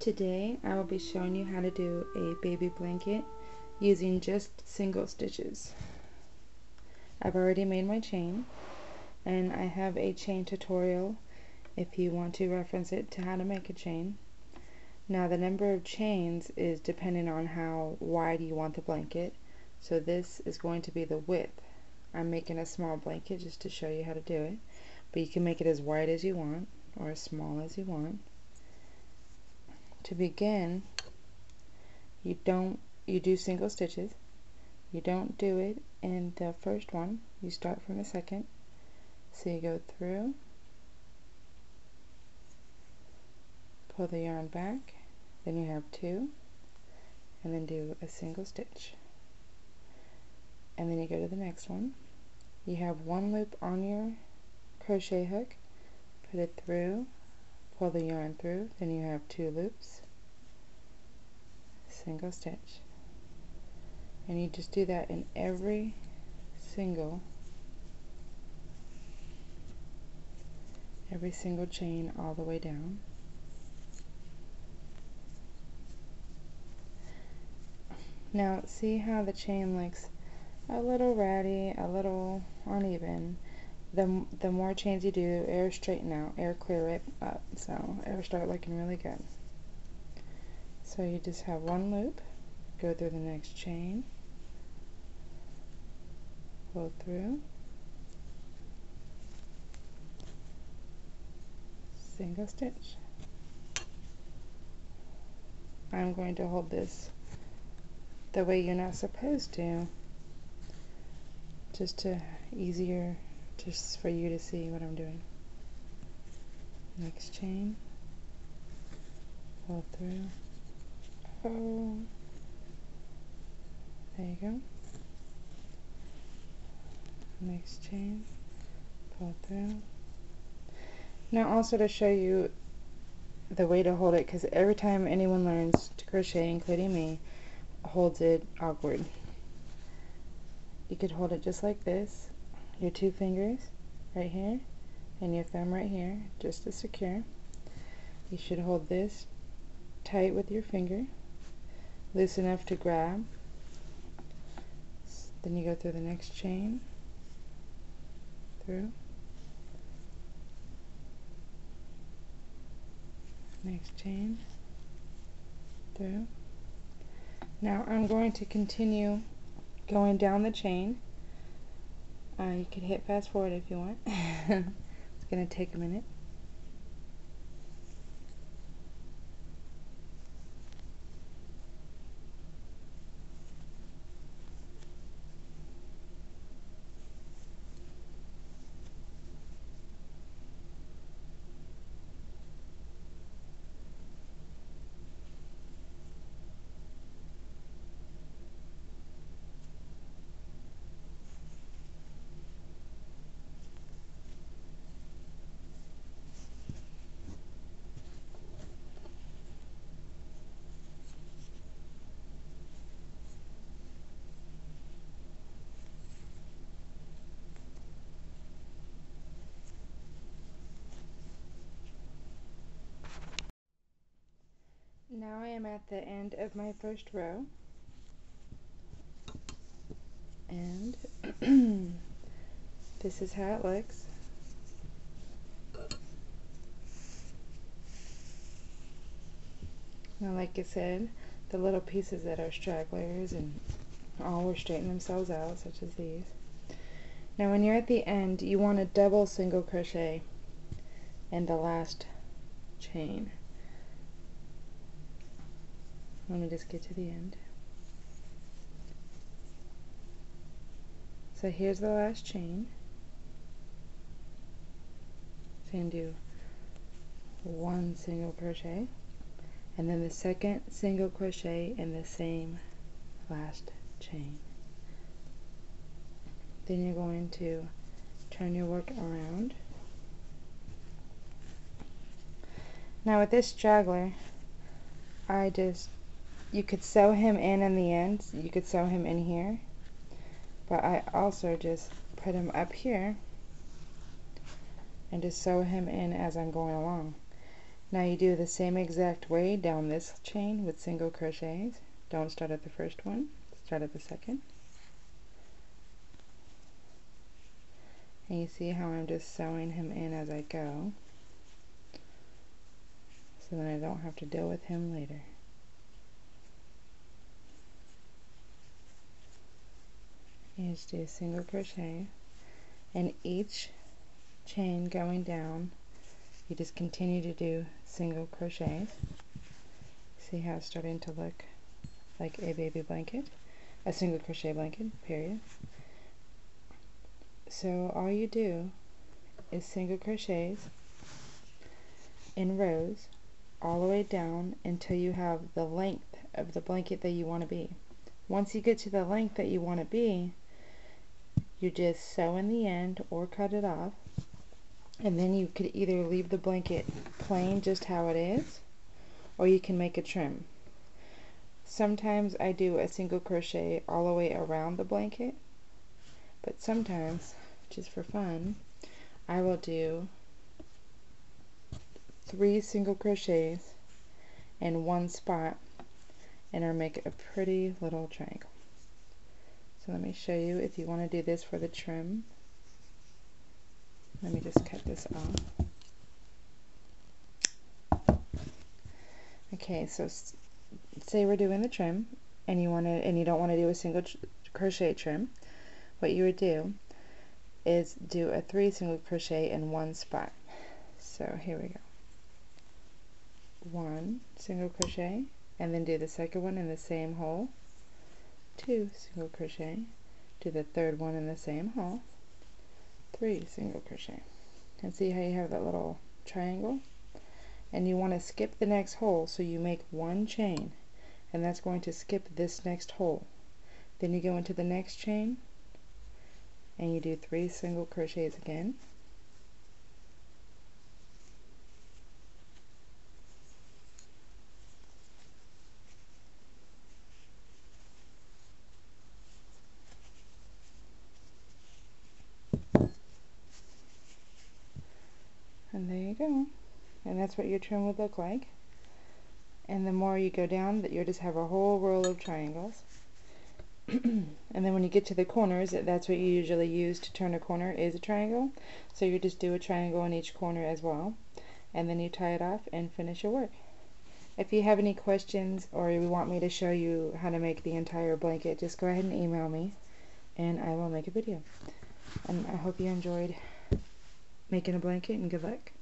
Today I will be showing you how to do a baby blanket using just single stitches. I've already made my chain, and I have a chain tutorial if you want to reference it to how to make a chain. Now the number of chains is depending on how wide you want the blanket, so this is going to be the width. I'm making a small blanket just to show you how to do it, but you can make it as wide as you want or as small as you want. To begin, you do single stitches. You don't do it in the first one, you start from the second. So you go through, pull the yarn back, then you have two, and then do a single stitch. And then you go to the next one. You have one loop on your crochet hook, put it through, pull the yarn through, then you have two loops, single stitch. And you just do that in every single chain all the way down. Now see how the chain looks a little ratty, a little uneven. The more chains you do, air straighten out, air clear it up, so it'll start looking really good. So you just have one loop, go through the next chain, pull through, single stitch. I'm going to hold this the way you're not supposed to, just for you to see what I'm doing. Next chain, pull through, oh, there you go. Next chain, pull through. Now also to show you the way to hold it, because every time anyone learns to crochet, including me, holds it awkward. You could hold it just like this, your two fingers right here and your thumb right here, just to secure. You should hold this tight with your finger, loose enough to grab. Then you go through the next chain, through, next chain, through. Now I'm going to continue going down the chain. You can hit fast forward if you want. It's going to take a minute. Now I am at the end of my first row, and this is how it looks. Now like I said, the little pieces that are stragglers and all will straighten themselves out, such as these. Now when you're at the end, you want to double single crochet in the last chain. Let me just get to the end. So here's the last chain. So you can do one single crochet, and then the second single crochet in the same last chain. Then you're going to turn your work around. Now with this straggler, you could sew him in the end. You could sew him in here, but I also just put him up here and just sew him in as I'm going along. Now you do the same exact way down this chain with single crochets. Don't start at the first one, start at the second. And you see how I'm just sewing him in as I go, so then I don't have to deal with him later. You just do a single crochet, and each chain going down, you just continue to do single crochets. See how it's starting to look like a baby blanket, a single crochet blanket, period. So all you do is single crochets in rows all the way down until you have the length of the blanket that you want to be. Once you get to the length that you want to be, you just sew in the end or cut it off, and then you could either leave the blanket plain just how it is, or you can make a trim. Sometimes I do a single crochet all the way around the blanket, but sometimes, just for fun, I will do 3 single crochets in one spot, and I'll make a pretty little triangle. So let me show you if you want to do this for the trim. Let me just cut this off. Okay, so say we're doing the trim, and you don't want to do a single crochet trim. What you would do is do a 3 single crochet in one spot. So here we go. 1 single crochet, and then do the second one in the same hole. 2 single crochet, do the third one in the same hole. 3 single crochet, and see how you have that little triangle? And you want to skip the next hole, so you make 1 chain, and that's going to skip this next hole. Then you go into the next chain and you do 3 single crochets again, and there you go. And that's what your trim would look like. And the more you go down, that you'll just have a whole row of triangles. And then when you get to the corners, that's what you usually use to turn a corner, is a triangle. So you just do a triangle in each corner as well, and then you tie it off and finish your work. If you have any questions, or you want me to show you how to make the entire blanket, just go ahead and email me and I will make a video. And I hope you enjoyed making a blanket, and good luck.